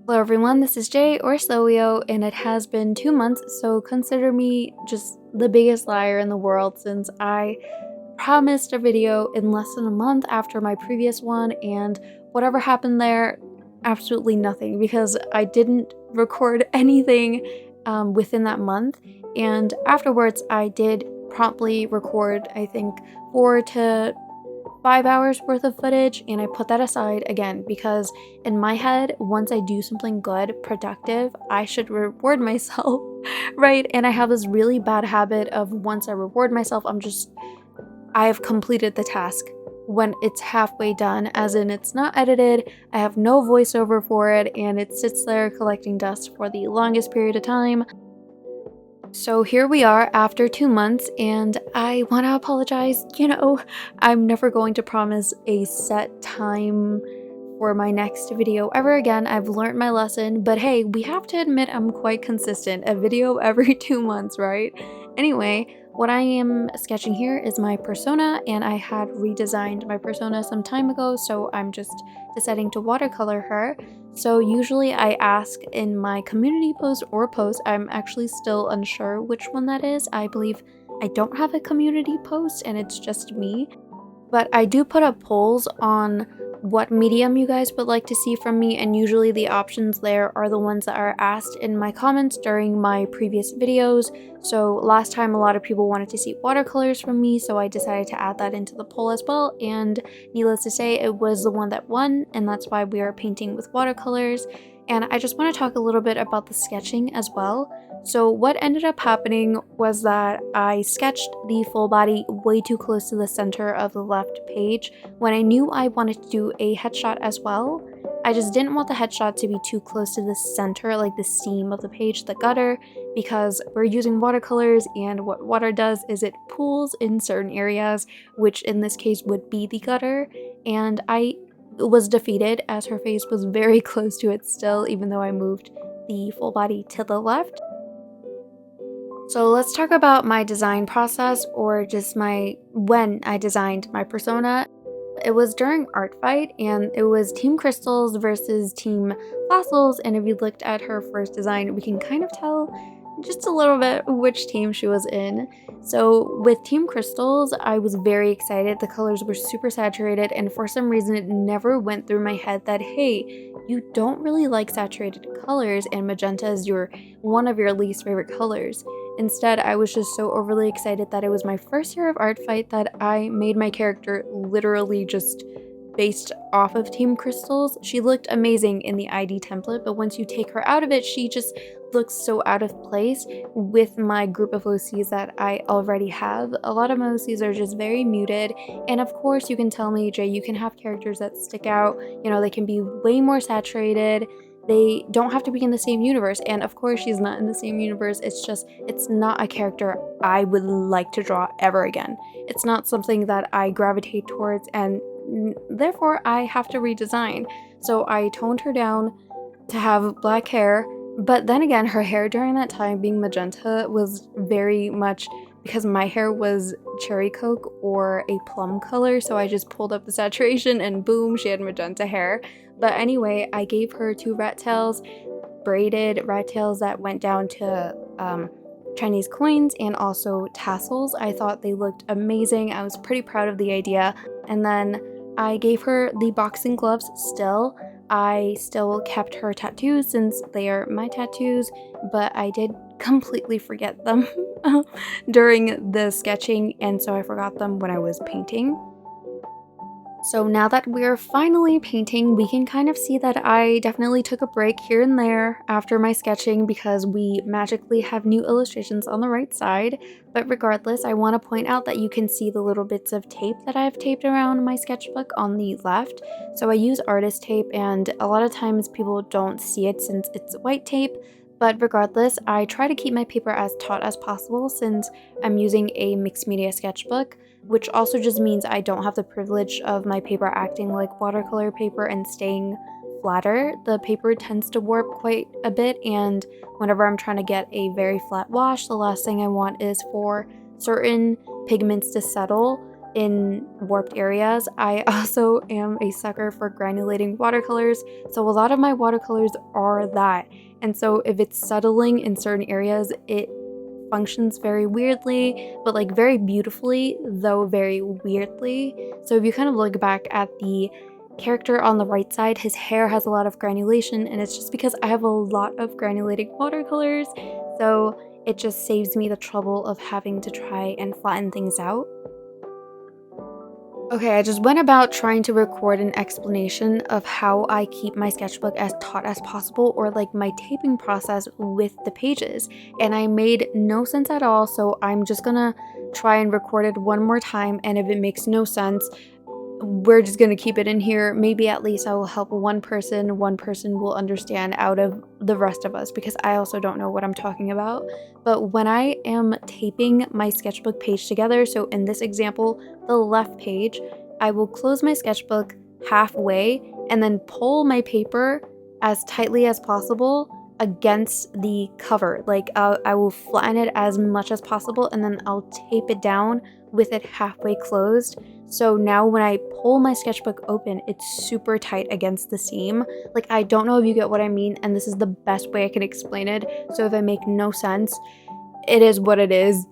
Hello everyone, this is Jay or Sloeo, and it has been 2 months, so consider me just the biggest liar in the world since I promised a video in less than a month after my previous one, and whatever happened there, absolutely nothing, because I didn't record anything within that month, and afterwards I did promptly record, I think, 4 to 5 hours worth of footage, and I put that aside again because in my head, once I do something good, productive, I should reward myself, right? And I have this really bad habit of once I reward myself, I've completed the task when it's halfway done, as in it's not edited, I have no voiceover for it, and it sits there collecting dust for the longest period of time. So here we are after 2 months, and I want to apologize. I'm never going to promise a set time for my next video ever again. I've learned my lesson, but hey, we have to admit I'm quite consistent. A video every 2 months, right? Anyway, what I am sketching here is my persona, and I had redesigned my persona some time ago, so I'm just deciding to watercolor her. So usually I ask in my community post or post, I'm actually still unsure which one that is. I believe I don't have a community post and it's just me. But I do put up polls on what medium you guys would like to see from me, and usually the options there are the ones that are asked in my comments during my previous videos. So last time a lot of people wanted to see watercolors from me, so I decided to add that into the poll as well, and needless to say, it was the one that won, and that's why we are painting with watercolors. And I just want to talk a little bit about the sketching as well. So what ended up happening was that I sketched the full body way too close to the center of the left page when I knew I wanted to do a headshot as well. I just didn't want the headshot to be too close to the center, like the seam of the page, the gutter, because we're using watercolors, and what water does is it pools in certain areas, which in this case would be the gutter, and I was defeated as her face was very close to it still, even though I moved the full body to the left. So let's talk about my design process, or just when I designed my persona. It was during Art Fight, and it was Team Crystals versus Team Fossils, and if you looked at her first design, we can kind of tell just a little bit which team she was in. So with Team Crystals, I was very excited. The colors were super saturated, and for some reason it never went through my head that, hey, you don't really like saturated colors, and magenta is one of your least favorite colors. Instead, I was just so overly excited that it was my first year of Art Fight that I made my character literally just based off of Team Crystals. She looked amazing in the ID template, but once you take her out of it, she just looks so out of place with my group of OCs that I already have. A lot of my OCs are just very muted, and of course you can tell me, Jay, you can have characters that stick out, they can be way more saturated. They don't have to be in the same universe, and of course she's not in the same universe. It's not a character I would like to draw ever again. It's not something that I gravitate towards, and therefore I have to redesign. So I toned her down to have black hair, but then again, her hair during that time being magenta was very much because my hair was cherry coke or a plum color, so I just pulled up the saturation and boom, she had magenta hair. But anyway, I gave her 2 rat tails, braided rat tails that went down to Chinese coins, and also tassels. I thought they looked amazing. I was pretty proud of the idea. And then I gave her the boxing gloves still. I still kept her tattoos since they are my tattoos, but I did completely forget them during the sketching, and so I forgot them when I was painting. So now that we're finally painting, we can kind of see that I definitely took a break here and there after my sketching because we magically have new illustrations on the right side. But regardless, I want to point out that you can see the little bits of tape that I've taped around my sketchbook on the left. So I use artist tape, and a lot of times people don't see it since it's white tape. But regardless, I try to keep my paper as taut as possible since I'm using a mixed media sketchbook, which also just means I don't have the privilege of my paper acting like watercolor paper and staying flatter. The paper tends to warp quite a bit, and whenever I'm trying to get a very flat wash, the last thing I want is for certain pigments to settle in warped areas. I also am a sucker for granulating watercolors, so a lot of my watercolors are that. And so if it's settling in certain areas, it functions very weirdly, but like very beautifully, though very weirdly. So if you kind of look back at the character on the right side, his hair has a lot of granulation, and it's just because I have a lot of granulating watercolors, so it just saves me the trouble of having to try and flatten things out. Okay, I just went about trying to record an explanation of how I keep my sketchbook as taut as possible, or like my taping process with the pages, and I made no sense at all, so I'm just gonna try and record it one more time, and if it makes no sense, we're just gonna keep it in here. Maybe at least I will help one person will understand out of the rest of us, because I also don't know what I'm talking about. But when I am taping my sketchbook page together, so in this example, the left page, I will close my sketchbook halfway and then pull my paper as tightly as possible against the cover. Like I will flatten it as much as possible, and then I'll tape it down with it halfway closed. So now when I pull my sketchbook open, it's super tight against the seam. Like, I don't know if you get what I mean, and this is the best way I can explain it. So if I make no sense, it is what it is.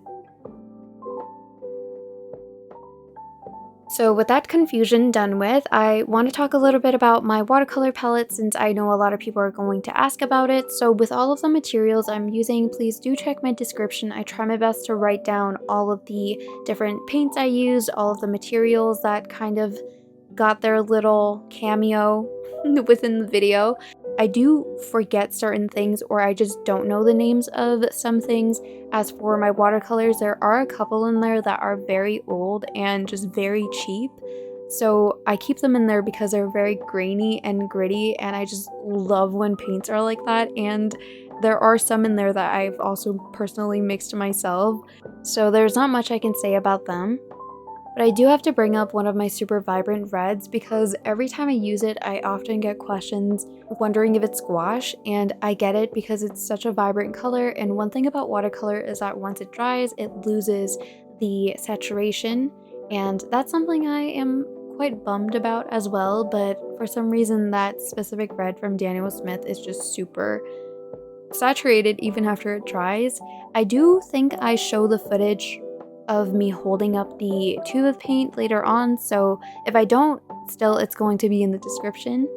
So with that confusion done with, I want to talk a little bit about my watercolor palette, since I know a lot of people are going to ask about it. So with all of the materials I'm using, please do check my description. I try my best to write down all of the different paints I used, all of the materials that kind of got their little cameo within the video. I do forget certain things, or I just don't know the names of some things. As for my watercolors, there are a couple in there that are very old and just very cheap. So I keep them in there because they're very grainy and gritty, and I just love when paints are like that. And there are some in there that I've also personally mixed myself. So there's not much I can say about them. But I do have to bring up one of my super vibrant reds, because every time I use it, I often get questions wondering if it's gouache, and I get it because it's such a vibrant color. And one thing about watercolor is that once it dries, it loses the saturation, and that's something I am quite bummed about as well. But for some reason, that specific red from Daniel Smith is just super saturated even after it dries. I do think I show the footage of me holding up the tube of paint later on, so if I don't, still it's going to be in the description.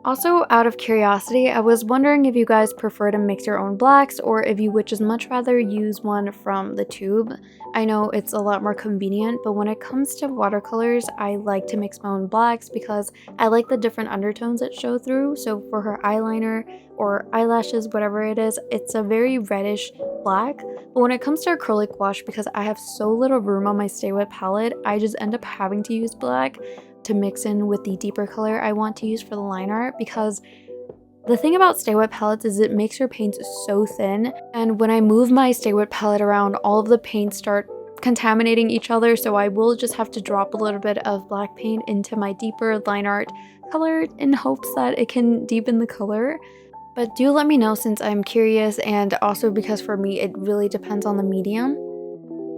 Also, out of curiosity, I was wondering if you guys prefer to mix your own blacks, or if you would just much rather use one from the tube. I know it's a lot more convenient, but when it comes to watercolors, I like to mix my own blacks because I like the different undertones that show through. So for her eyeliner or eyelashes, whatever it is, it's a very reddish black. But when it comes to acrylic wash, because I have so little room on my Stay Wet palette, I just end up having to use black to mix in with the deeper color I want to use for the line art, because the thing about Stay Wet palettes is it makes your paints so thin, and when I move my Stay Wet palette around, all of the paints start contaminating each other, so I will just have to drop a little bit of black paint into my deeper line art color in hopes that it can deepen the color. But do let me know, since I'm curious, and also because for me it really depends on the medium.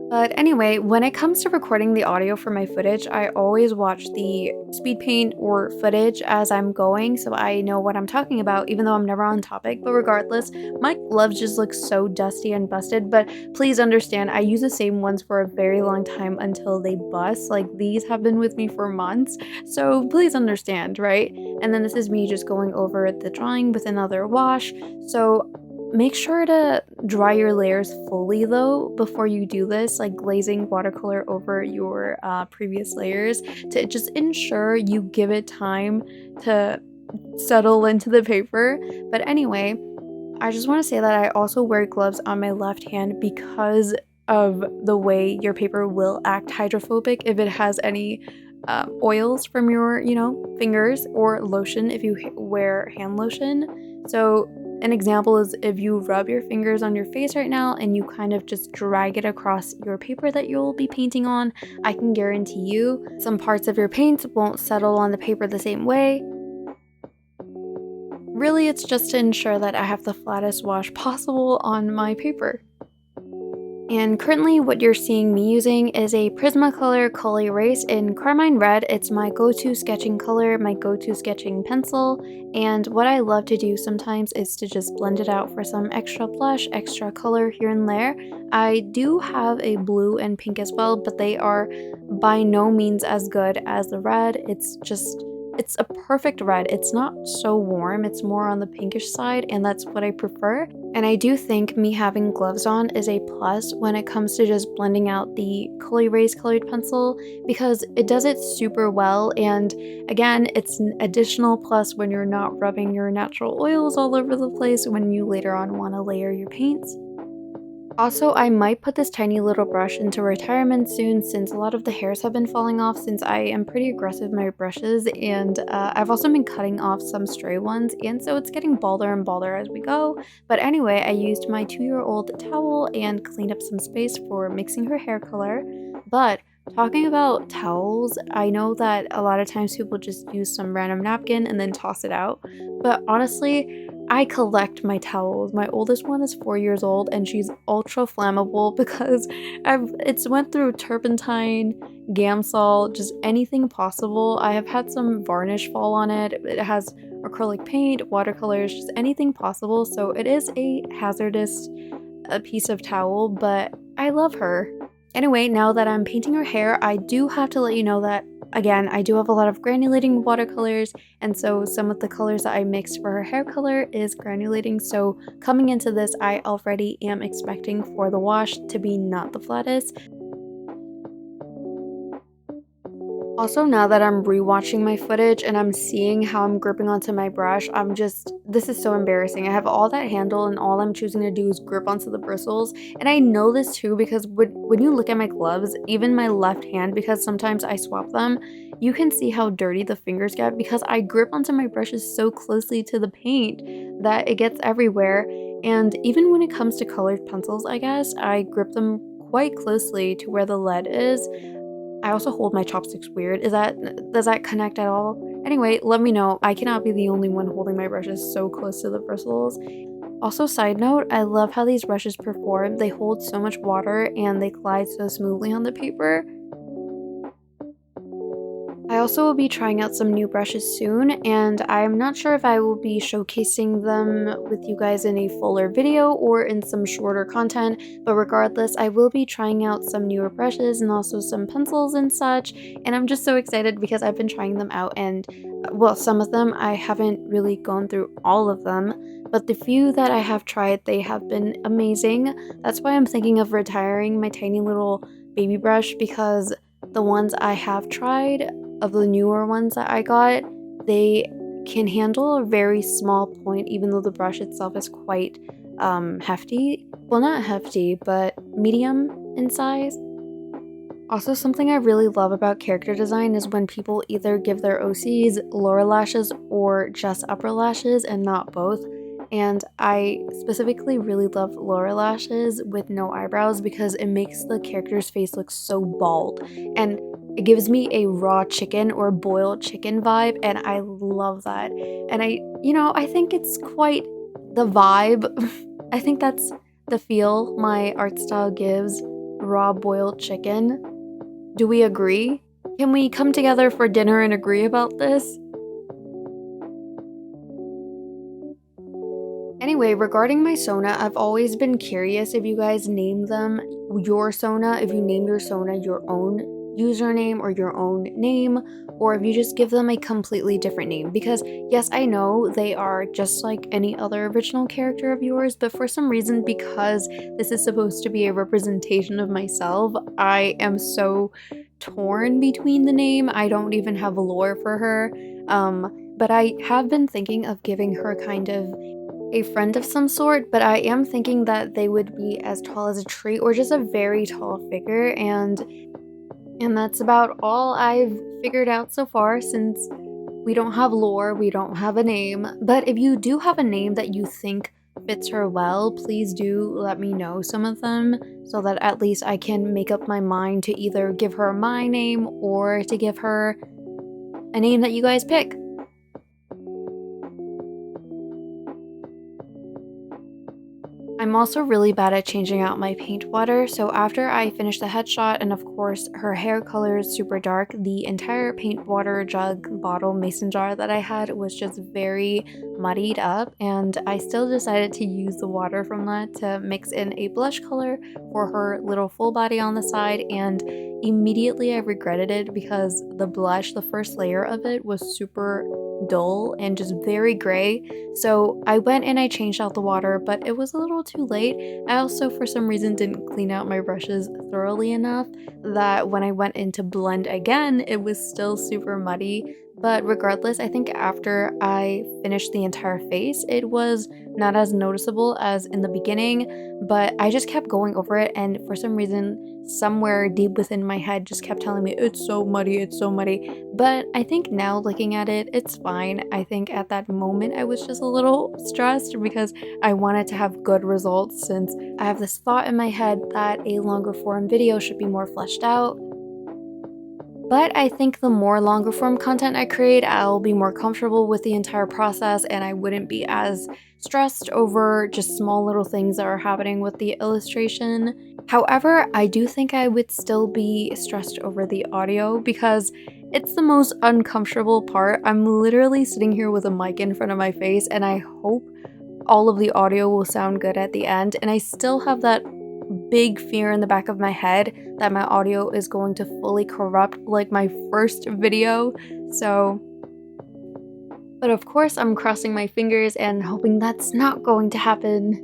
But anyway, when it comes to recording the audio for my footage, I always watch the speed paint or footage as I'm going, so I know what I'm talking about, even though I'm never on topic. But regardless, my gloves just look so dusty and busted, but please understand, I use the same ones for a very long time until they bust. Like, these have been with me for months, so please understand, right? And then this is me just going over the drawing with another wash. So make sure to dry your layers fully though before you do this, like glazing watercolor over your previous layers, to just ensure you give it time to settle into the paper. But anyway, I just want to say that I also wear gloves on my left hand because of the way your paper will act hydrophobic if it has any oils from your, fingers, or lotion if you wear hand lotion. So an example is if you rub your fingers on your face right now and you kind of just drag it across your paper that you'll be painting on, I can guarantee you some parts of your paint won't settle on the paper the same way. Really, it's just to ensure that I have the flattest wash possible on my paper. And currently what you're seeing me using is a Prismacolors Col-Erase in Carmine Red. It's my go-to sketching color, my go-to sketching pencil, and what I love to do sometimes is to just blend it out for some extra blush, extra color here and there. I do have a blue and pink as well, but they are by no means as good as the red. It's a perfect red. It's not so warm, it's more on the pinkish side, and that's what I prefer. And I do think me having gloves on is a plus when it comes to just blending out the Col-Erase colored pencil, because it does it super well, and again, it's an additional plus when you're not rubbing your natural oils all over the place when you later on want to layer your paints. Also, I might put this tiny little brush into retirement soon since a lot of the hairs have been falling off since I am pretty aggressive with my brushes, and I've also been cutting off some stray ones, and so it's getting balder and balder as we go. But anyway, I used my 2-year-old towel and cleaned up some space for mixing her hair color. But talking about towels, I know that a lot of times people just use some random napkin and then toss it out, but honestly, I collect my towels. My oldest one is 4 years old and she's ultra flammable because it's went through turpentine, Gamsol, just anything possible. I have had some varnish fall on it. It has acrylic paint, watercolors, just anything possible. So it is a hazardous piece of towel, but I love her. Anyway, now that I'm painting her hair, I do have to let you know that, again, I do have a lot of granulating watercolors, and so some of the colors that I mixed for her hair color is granulating, so coming into this, I already am expecting for the wash to be not the flattest. Also, now that I'm rewatching my footage and I'm seeing how I'm gripping onto my brush, this is so embarrassing. I have all that handle and all I'm choosing to do is grip onto the bristles. And I know this too because when you look at my gloves, even my left hand, because sometimes I swap them, you can see how dirty the fingers get because I grip onto my brushes so closely to the paint that it gets everywhere. And even when it comes to colored pencils, I guess, I grip them quite closely to where the lead is. I also hold my chopsticks weird. Does that connect at all? Anyway, let me know. I cannot be the only one holding my brushes so close to the bristles. Also, side note, I love how these brushes perform. They hold so much water and they glide so smoothly on the paper. I also will be trying out some new brushes soon, and I'm not sure if I will be showcasing them with you guys in a fuller video or in some shorter content, but regardless, I will be trying out some newer brushes and also some pencils and such, and I'm just so excited because I've been trying them out, and well, some of them I haven't really gone through all of them, but the few that I have tried, they have been amazing. That's why I'm thinking of retiring my tiny little baby brush, because the ones I have tried, of the newer ones that I got, they can handle a very small point even though the brush itself is quite hefty. Well, not hefty, but medium in size. Also, something I really love about character design is when people either give their OCs lower lashes or just upper lashes and not both. And I specifically really love lower lashes with no eyebrows because it makes the character's face look so bald. And it gives me a raw chicken or boiled chicken vibe, and I love that. And I think it's quite the vibe. I think that's the feel my art style gives, raw boiled chicken. Do we agree? Can we come together for dinner and agree about this? Anyway, regarding my sona, I've always been curious if you guys name them your sona, if you name your sona your own username or your own name, or if you just give them a completely different name. Because yes, I know they are just like any other original character of yours, but for some reason, because this is supposed to be a representation of myself, I am so torn between the name. I don't even have lore for her. But I have been thinking of giving her kind of a friend of some sort, but I am thinking that they would be as tall as a tree or just a very tall figure, and that's about all I've figured out so far since we don't have lore, we don't have a name. But if you do have a name that you think fits her well, please do let me know some of them so that at least I can make up my mind to either give her my name or to give her a name that you guys pick. I'm also really bad at changing out my paint water, so after I finish the headshot and of course her hair color is super dark, the entire paint water jug, bottle, mason jar that I had was just very muddied up, and I still decided to use the water from that to mix in a blush color for her little full body on the side, and immediately I regretted it because the blush, the first layer of it, was super dull and just very gray. So I went and I changed out the water, but it was a little too late. I also for some reason didn't clean out my brushes thoroughly enough that when I went in to blend again, it was still super muddy. But regardless, I think after I finished the entire face, it was not as noticeable as in the beginning, but I just kept going over it, and for some reason, somewhere deep within my head just kept telling me, it's so muddy, it's so muddy. But I think now looking at it, it's fine. I think at that moment, I was just a little stressed because I wanted to have good results, since I have this thought in my head that a longer form video should be more fleshed out. But I think the more longer form content I create, I'll be more comfortable with the entire process, and I wouldn't be as stressed over just small little things that are happening with the illustration. However, I do think I would still be stressed over the audio because it's the most uncomfortable part. I'm literally sitting here with a mic in front of my face, and I hope all of the audio will sound good at the end, and I still have that big fear in the back of my head that my audio is going to fully corrupt like my first video. But of course I'm crossing my fingers and hoping that's not going to happen.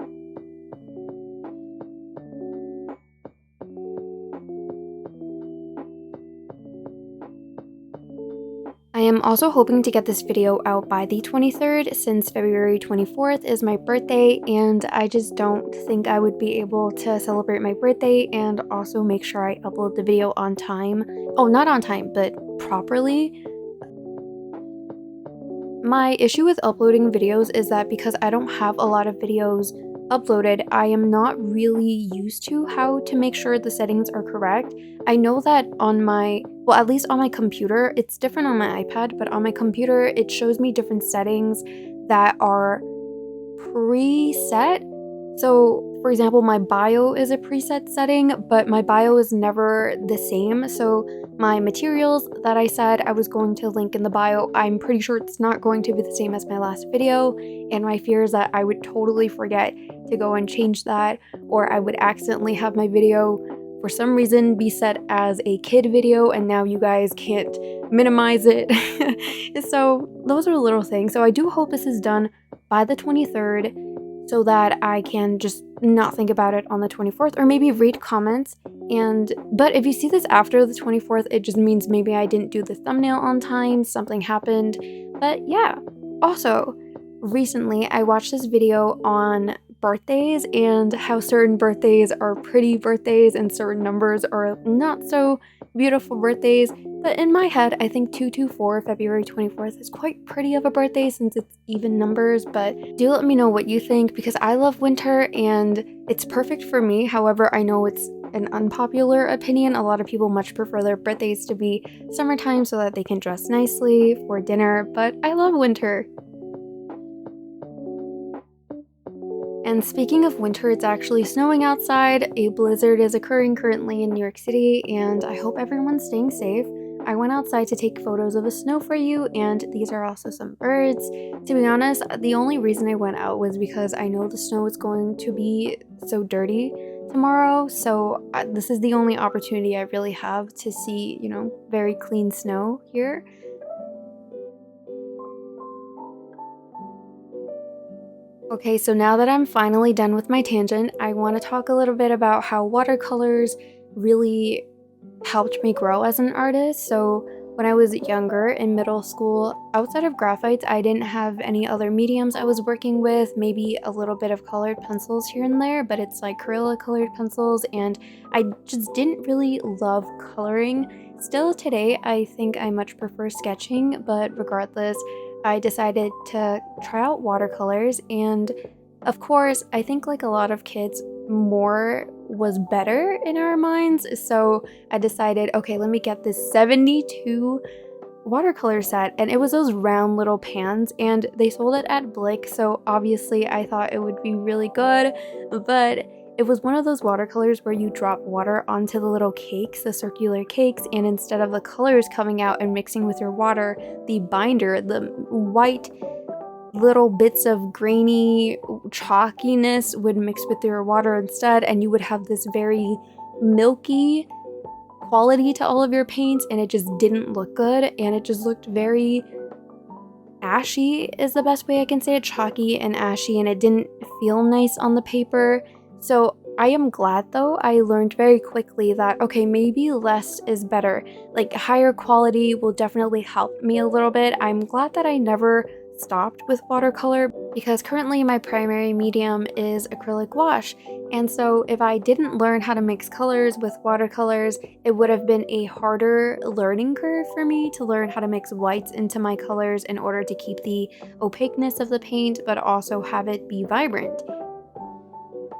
I am also hoping to get this video out by the 23rd, since February 24th is my birthday, and I just don't think I would be able to celebrate my birthday and also make sure I upload the video on time. Oh, not on time, but properly. My issue with uploading videos is that because I don't have a lot of videos uploaded, I am not really used to how to make sure the settings are correct. I know that on my, well, at least on my computer, it's different on my iPad, but on my computer, it shows me different settings that are preset. So, for example, my bio is a preset setting, but my bio is never the same. So my materials that I said I was going to link in the bio, I'm pretty sure it's not going to be the same as my last video, and my fear is that I would totally forget to go and change that, or I would accidentally have my video for some reason be set as a kid video and now you guys can't minimize it. So those are little things. So I do hope this is done by the 23rd so that I can just not think about it on the 24th, or maybe read comments. But if you see this after the 24th, it just means maybe I didn't do the thumbnail on time, something happened. But yeah, also recently I watched this video on birthdays and how certain birthdays are pretty birthdays and certain numbers are not so beautiful birthdays. But in my head, I think 224, February 24th, is quite pretty of a birthday since it's even numbers. But do let me know what you think, because I love winter and it's perfect for me. However, I know it's an unpopular opinion. A lot of people much prefer their birthdays to be summertime so that they can dress nicely for dinner, but I love winter. And speaking of winter, it's actually snowing outside. A blizzard is occurring currently in New York City, and I hope everyone's staying safe. I went outside to take photos of the snow for you, and these are also some birds. To be honest, the only reason I went out was because I know the snow is going to be so dirty tomorrow, so this is the only opportunity I really have to see, you know, very clean snow here. Okay, so now that I'm finally done with my tangent, I want to talk a little bit about how watercolors really helped me grow as an artist. So when I was younger in middle school, outside of graphites, I didn't have any other mediums I was working with, maybe a little bit of colored pencils here and there, but it's like Crayola colored pencils, and I just didn't really love coloring. Still today, I think I much prefer sketching, but regardless, I decided to try out watercolors, and of course, I think like a lot of kids, more was better in our minds, so I decided, okay, let me get this 72 watercolor set, and it was those round little pans, and they sold it at Blick, so obviously I thought it would be really good, but it was one of those watercolors where you drop water onto the little cakes, the circular cakes, and instead of the colors coming out and mixing with your water, the binder, the white little bits of grainy chalkiness would mix with your water instead, and you would have this very milky quality to all of your paints, and it just didn't look good, and it just looked very ashy is the best way I can say it, chalky and ashy, and it didn't feel nice on the paper. So I am glad though I learned very quickly that okay, maybe less is better. Like higher quality will definitely help me a little bit. I'm glad that I never stopped with watercolor because currently my primary medium is acrylic gouache, and so if I didn't learn how to mix colors with watercolors, it would have been a harder learning curve for me to learn how to mix whites into my colors in order to keep the opaqueness of the paint but also have it be vibrant.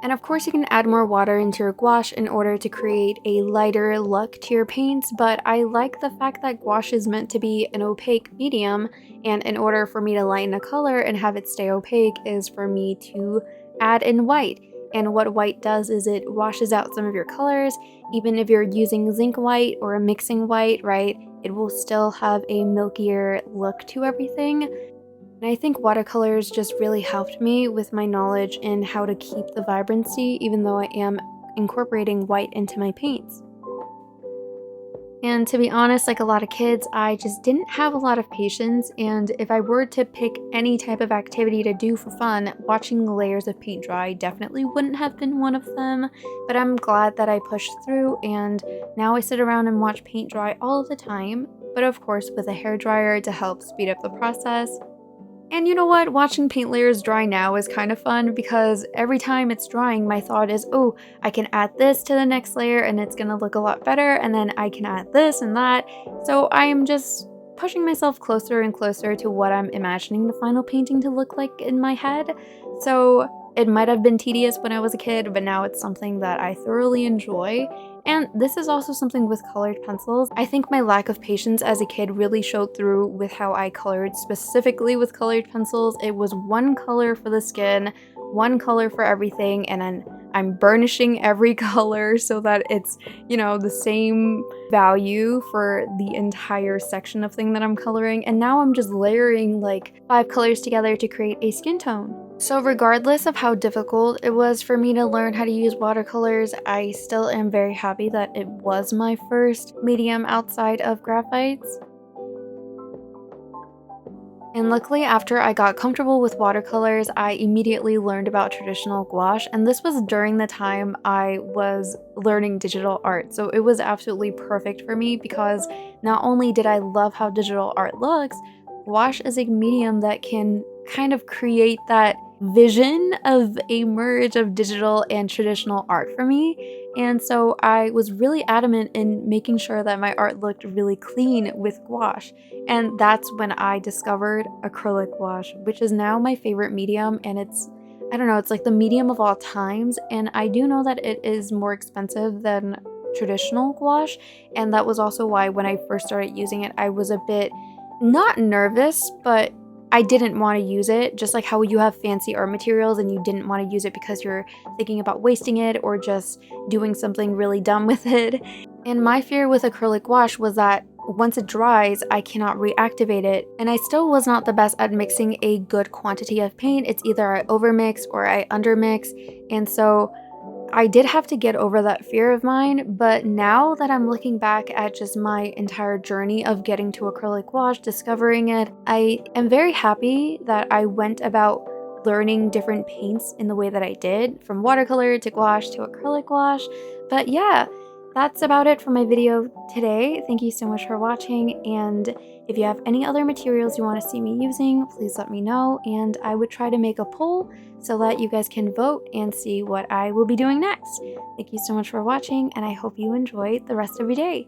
And of course you can add more water into your gouache in order to create a lighter look to your paints, but I like the fact that gouache is meant to be an opaque medium, and in order for me to lighten a color and have it stay opaque is for me to add in white. And what white does is it washes out some of your colors. Even if you're using zinc white or a mixing white, right, it will still have a milkier look to everything. And I think watercolors just really helped me with my knowledge in how to keep the vibrancy even though I am incorporating white into my paints. And to be honest, like a lot of kids, I just didn't have a lot of patience, and if I were to pick any type of activity to do for fun, watching layers of paint dry definitely wouldn't have been one of them, but I'm glad that I pushed through, and now I sit around and watch paint dry all of the time, but of course with a hairdryer to help speed up the process. And you know what? Watching paint layers dry now is kind of fun because every time it's drying, my thought is, oh, I can add this to the next layer and it's gonna look a lot better, and then I can add this and that. So I am just pushing myself closer and closer to what I'm imagining the final painting to look like in my head. So it might have been tedious when I was a kid, but now it's something that I thoroughly enjoy. And this is also something with colored pencils. I think my lack of patience as a kid really showed through with how I colored, specifically with colored pencils. It was one color for the skin, one color for everything, and then I'm burnishing every color so that it's, you know, the same value for the entire section of thing that I'm coloring. And now I'm just layering like 5 colors together to create a skin tone. So regardless of how difficult it was for me to learn how to use watercolors, I still am very happy that it was my first medium outside of graphites. And luckily, after I got comfortable with watercolors, I immediately learned about traditional gouache, and this was during the time I was learning digital art, so it was absolutely perfect for me because not only did I love how digital art looks, gouache is a medium that can kind of create that vision of a merge of digital and traditional art for me. And so I was really adamant in making sure that my art looked really clean with gouache. And that's when I discovered acrylic gouache, which is now my favorite medium, and it's, I don't know, it's like the medium of all times. And I do know that it is more expensive than traditional gouache, and that was also why when I first started using it, I was a bit not nervous, but I didn't want to use it, just like how you have fancy art materials and you didn't want to use it because you're thinking about wasting it or just doing something really dumb with it. And my fear with acrylic gouache was that once it dries, I cannot reactivate it, and I still was not the best at mixing a good quantity of paint. It's either I overmix or I undermix, and so I did have to get over that fear of mine. But now that I'm looking back at just my entire journey of getting to acrylic gouache, discovering it, I am very happy that I went about learning different paints in the way that I did, from watercolor to gouache to acrylic gouache. But yeah, that's about it for my video today. Thank you so much for watching, and if you have any other materials you want to see me using, please let me know, and I would try to make a poll so that you guys can vote and see what I will be doing next. Thank you so much for watching, and I hope you enjoy the rest of your day.